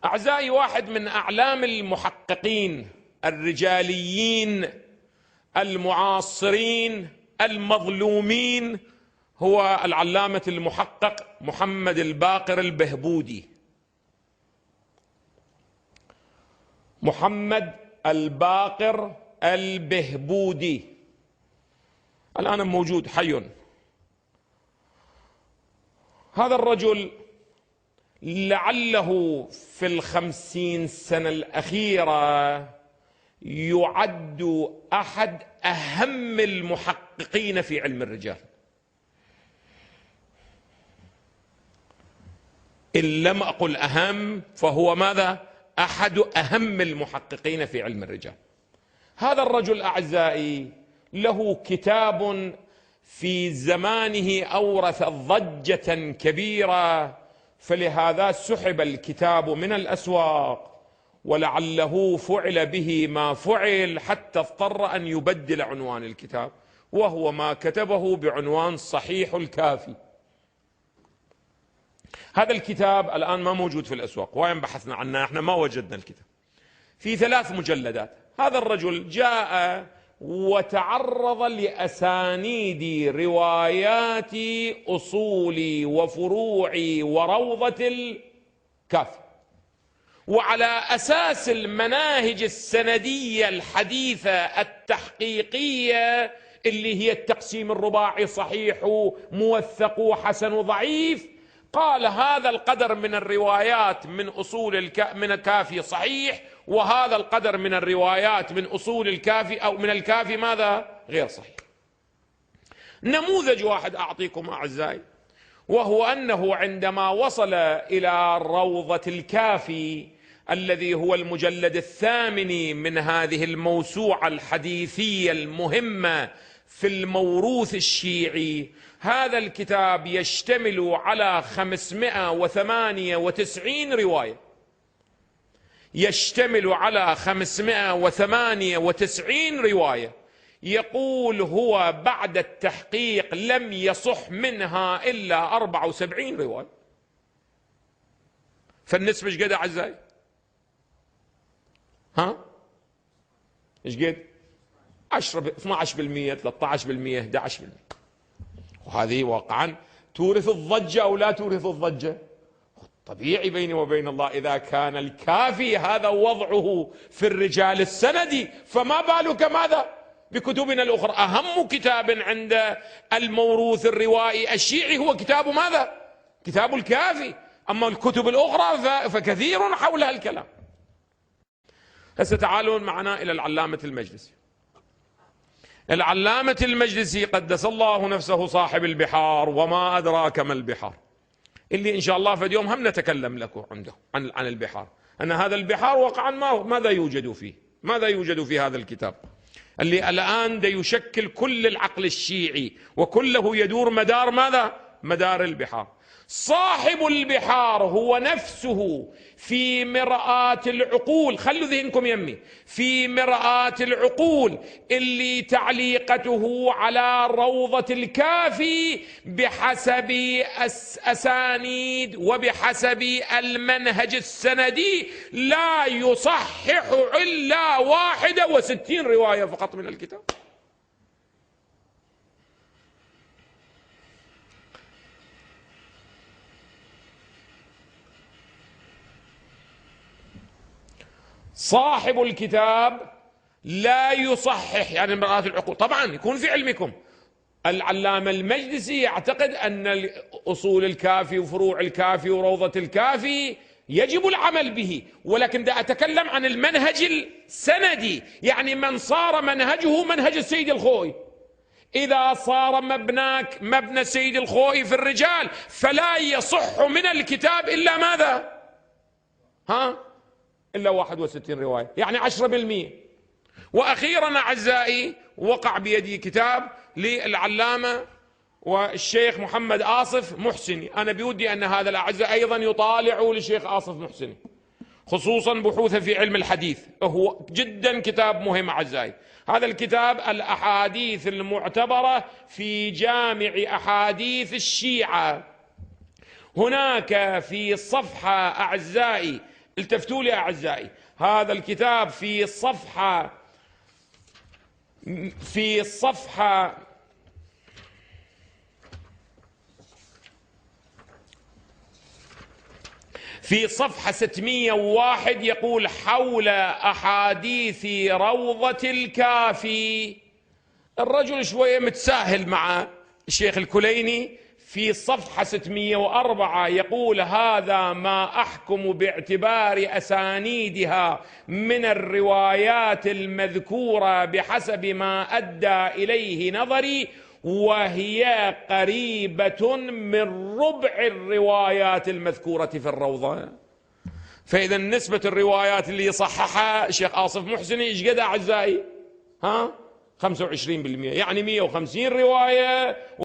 أعزائي، واحد من أعلام المحققين الرجاليين المعاصرين المظلومين هو العلامة المحقق محمد الباقر البهبودي. محمد الباقر البهبودي الآن موجود حي. هذا الرجل لعله في 50 سنة الأخيرة يعد أحد أهم المحققين في علم الرجال، إن لم أقل أهم فهو ماذا؟ أحد أهم المحققين في علم الرجال. هذا الرجل أعزائي له كتاب في زمانه أورث ضجة كبيرة، فلهذا سحب الكتاب من الأسواق، ولعله فعل به ما فعل حتى اضطر أن يبدل عنوان الكتاب، وهو ما كتبه بعنوان صحيح الكافي. هذا الكتاب الآن ما موجود في الأسواق، وين بحثنا عنه احنا ما وجدنا الكتاب، في 3 مجلدات. هذا الرجل جاء وتعرض لأسانيد روايات أصول وفروع وروضة الكافي، وعلى أساس المناهج السندية الحديثة التحقيقية اللي هي التقسيم الرباعي صحيح موثق حسن ضعيف، قال هذا القدر من الروايات من أصول من الكافي صحيح، وهذا القدر من الروايات من أصول الكافي أو من الكافي ماذا؟ غير صحيح. نموذج واحد أعطيكم أعزائي، وهو أنه عندما وصل إلى روضة الكافي الذي هو المجلد 8 من هذه الموسوعة الحديثية المهمة في الموروث الشيعي، هذا الكتاب يشتمل على 598 رواية، يشتمل على 598 رواية. يقول هو بعد التحقيق لم يصح منها إلا 74 رواية. فالنسبة ايش قد أعزائي؟ ها؟ ايش قد؟ 10 12% 13% 11%. وهذه واقعا تورث الضجة أو لا تورث الضجة؟ طبيعي بيني وبين الله، إذا كان الكافي هذا وضعه في الرجال السندي، فما بالك ماذا بكتبنا الأخرى؟ أهم كتاب عند الموروث الروائي الشيعي هو كتاب ماذا؟ كتاب الكافي. أما الكتب الأخرى فكثير حولها الكلام. هسه تعالون معنا إلى العلامة المجلسي. العلامة المجلسي قدس الله نفسه صاحب البحار، وما أدراك ما البحار، اللي إن شاء الله في اليوم هم نتكلم لكم عنده عن البحار، أن هذا البحار واقعا ماذا يوجد فيه؟ ماذا يوجد في هذا الكتاب اللي الآن يشكل كل العقل الشيعي وكله يدور مدار ماذا؟ مدار البحار. صاحب البحار هو نفسه في مرآة العقول، خلوا ذهنكم يمي، في مرآة العقول اللي تعليقته على روضة الكافي بحسب أسانيد وبحسب المنهج السندي لا يصحح إلا 61 رواية فقط من الكتاب. صاحب الكتاب لا يصحح، يعني مرآة العقول. طبعا يكون في علمكم العلامة المجلسي يعتقد أن أصول الكافي وفروع الكافي وروضة الكافي يجب العمل به، ولكن دا أتكلم عن المنهج السندي، يعني من صار منهجه منهج السيد الخوئي. إذا صار مبناك مبنى السيد الخوئي في الرجال فلا يصح من الكتاب إلا ماذا؟ إلا 61 رواية، يعني 10%. وأخيرا أعزائي وقع بيدي كتاب للعلامة والشيخ محمد آصف محسني. أنا بودي أن هذا الأعزاء أيضا يطالعوا للشيخ آصف محسني، خصوصا بحوثه في علم الحديث، هو جدا كتاب مهم أعزائي. هذا الكتاب الأحاديث المعتبرة في جامع أحاديث الشيعة. هناك في صفحة أعزائي التفتوا لي أعزائي، هذا الكتاب في صفحة 601 يقول: حول أحاديث روضة الكافي. الرجل شوية متساهل مع الشيخ الكليني. في صفحة 604 يقول: هذا ما أحكم باعتبار أسانيدها من الروايات المذكورة بحسب ما أدى إليه نظري، وهي قريبة من ربع الروايات المذكورة في الروضة. فإذا نسبة الروايات اللي صححها الشيخ آصف محسني إيش قد أعزائي؟ 25%، يعني 150 رواية